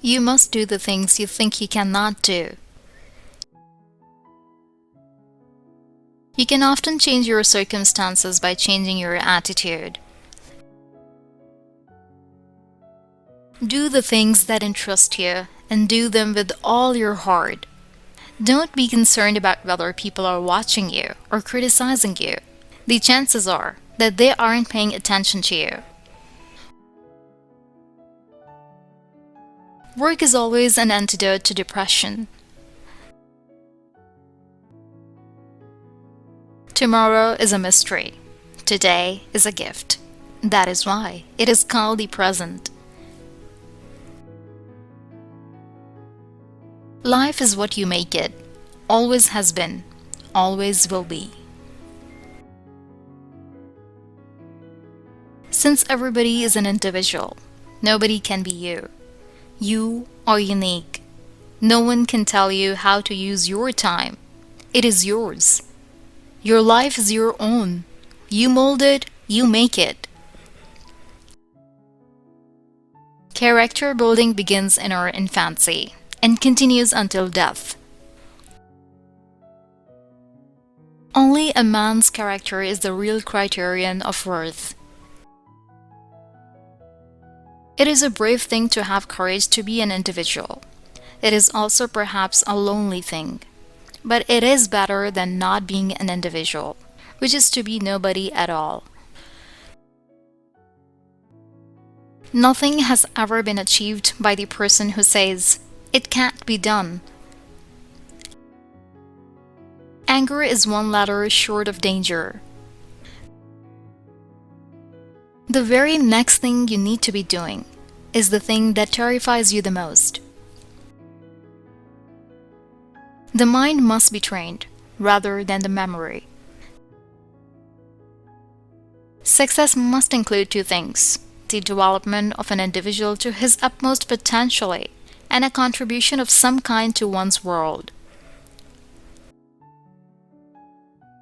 You must do the things you think you cannot do. You can often change your circumstances by changing your attitude. Do the things that interest you and do them with all your heart. Don't be concerned about whether people are watching you or criticizing you. The chances are that they aren't paying attention to you. Work is always an antidote to depression. Tomorrow is a mystery. Today is a gift. That is why it is called the present. Life is what you make it. Always has been. Always will be. Since everybody is an individual, nobody can be you. You are unique. No one can tell you how to use your time. It is yours. Your life is your own. You mold it, you make it. Character building begins in our infancy and continues until death. Only a man's character is the real criterion of worth. It is a brave thing to have courage to be an individual. It is also perhaps a lonely thing. But it is better than not being an individual, which is to be nobody at all. Nothing has ever been achieved by the person who says, "It can't be done." Anger is one letter short of danger. The very next thing you need to be doing is the thing that terrifies you the most. The mind must be trained rather than the memory. Success must include two things: the development of an individual to his utmost potentially, and a contribution of some kind to one's world.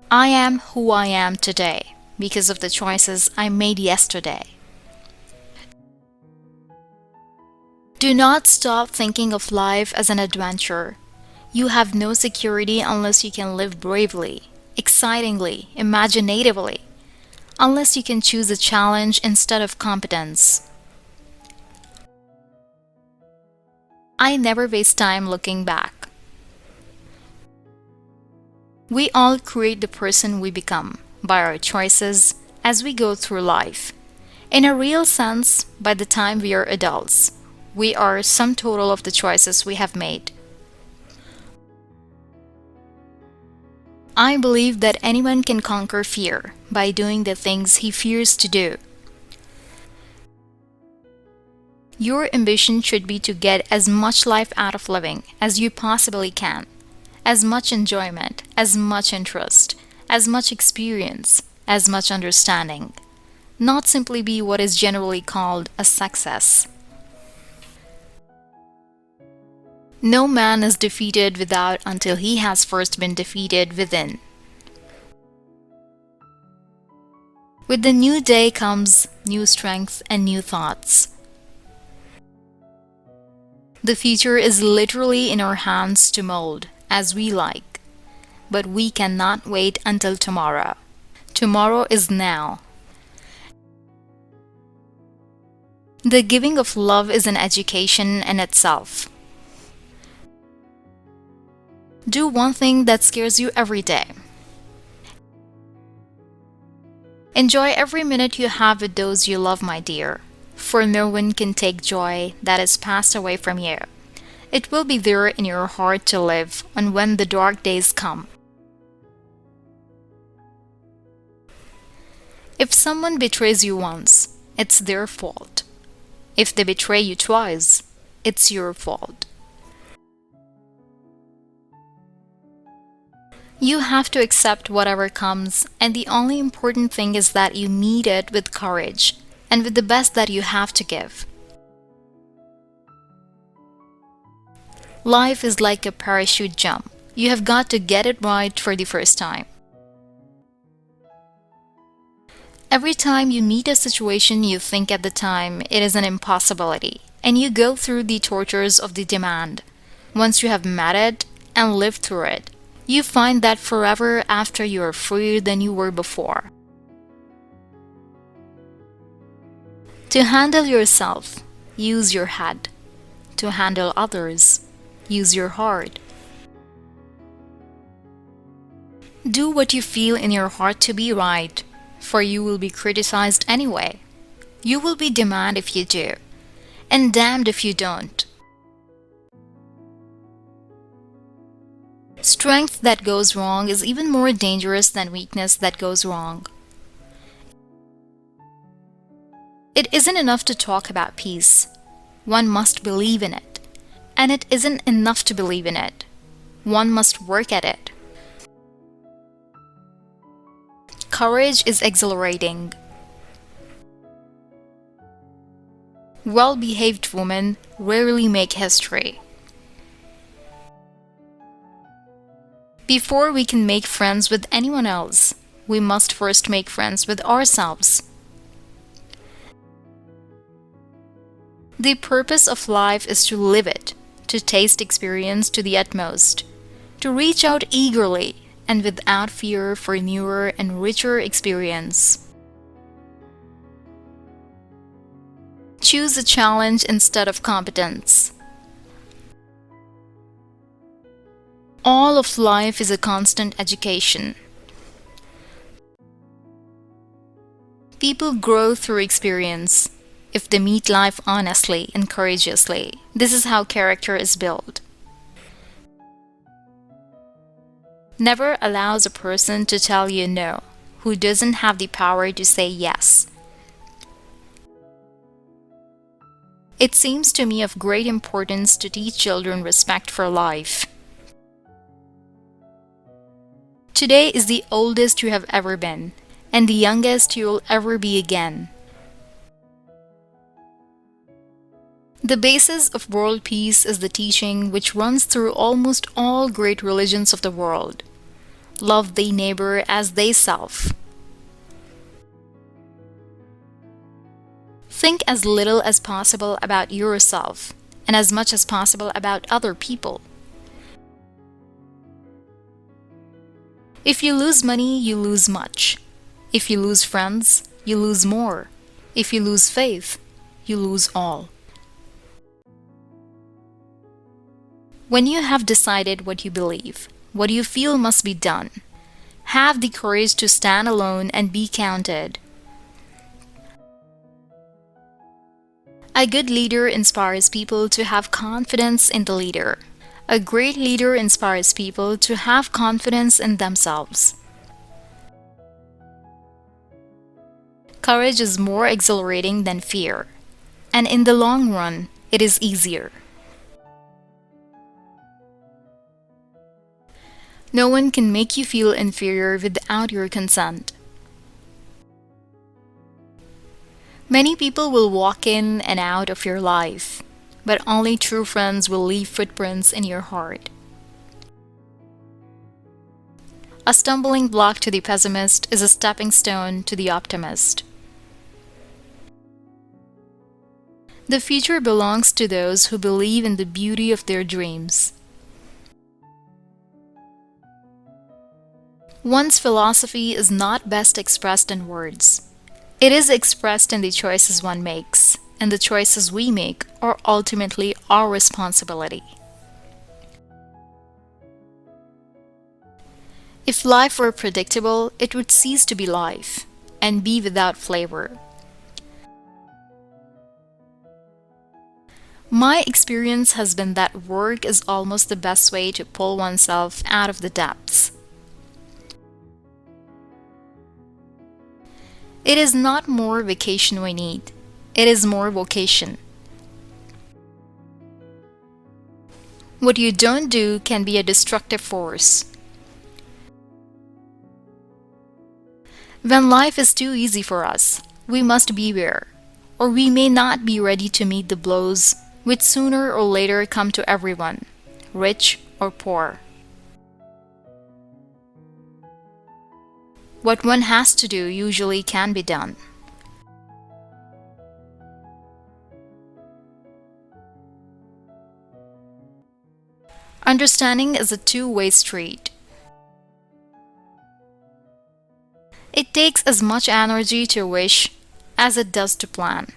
I am who I am today because of the choices I made yesterday. Do not stop thinking of life as an adventure. You have no security unless you can live bravely, excitingly, imaginatively, unless you can choose a challenge instead of competence. I never waste time looking back. We all create the person we become by our choices as we go through life. In a real sense, by the time we are adults, we are sum total of the choices we have made. I believe that anyone can conquer fear by doing the things he fears to do. Your ambition should be to get as much life out of living as you possibly can, as much enjoyment, as much interest, as much experience, as much understanding. Not simply be what is generally called a success. No man is defeated without until he has first been defeated within. With the new day comes new strength and new thoughts. The future is literally in our hands to mold as we like, but we cannot wait until tomorrow. Tomorrow is now. The giving of love is an education in itself. Do one thing that scares you every day. Enjoy every minute you have with those you love, my dear, for no one can take joy that is passed away from you. It will be there in your heart to live on when the dark days come. If someone betrays you once, it's their fault. If they betray you twice, it's your fault. You have to accept whatever comes, and the only important thing is that you meet it with courage and with the best that you have to give. Life is like a parachute jump. You have got to get it right for the first time. Every time you meet a situation you think at the time it is an impossibility, and you go through the tortures of the demand. Once you have met it and lived through it, you find that forever after you are freer than you were before. To handle yourself, use your head. To handle others, use your heart. Do what you feel in your heart to be right, for you will be criticized anyway. You will be damned if you do, and damned if you don't. Strength that goes wrong is even more dangerous than weakness that goes wrong. It isn't enough to talk about peace. One must believe in it. And it isn't enough to believe in it. One must work at it. Courage is exhilarating. Well-behaved women rarely make history. Before we can make friends with anyone else, we must first make friends with ourselves. The purpose of life is to live it, to taste experience to the utmost, to reach out eagerly and without fear for newer and richer experience. Choose a challenge instead of competence. All of life is a constant education. People grow through experience. If they meet life honestly and courageously, this is how character is built. Never allows a person to tell you no who doesn't have the power to say yes. It seems to me of great importance to teach children respect for life. Today is the oldest you have ever been, and the youngest you will ever be again. The basis of world peace is the teaching which runs through almost all great religions of the world. Love thy neighbor as thyself. Think as little as possible about yourself, and as much as possible about other people. If you lose money, you lose much. If you lose friends, you lose more. If you lose faith, you lose all. When you have decided what you believe, what you feel must be done, have the courage to stand alone and be counted. A good leader inspires people to have confidence in the leader. A great leader inspires people to have confidence in themselves. Courage is more exhilarating than fear, and in the long run, it is easier. No one can make you feel inferior without your consent. Many people will walk in and out of your life, but only true friends will leave footprints in your heart. A stumbling block to the pessimist is a stepping stone to the optimist. The future belongs to those who believe in the beauty of their dreams. One's philosophy is not best expressed in words. It is expressed in the choices one makes, and the choices we make are ultimately our responsibility. If life were predictable, it would cease to be life and be without flavor. My experience has been that work is almost the best way to pull oneself out of the depths. It is not more vacation we need. It is more vocation. What you don't do can be a destructive force. When life is too easy for us, we must beware, or we may not be ready to meet the blows which sooner or later come to everyone, rich or poor. What one has to do usually can be done. Understanding is a two-way street. It takes as much energy to wish as it does to plan.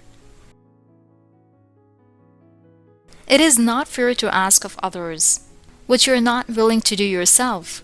It is not fair to ask of others what you're not willing to do yourself.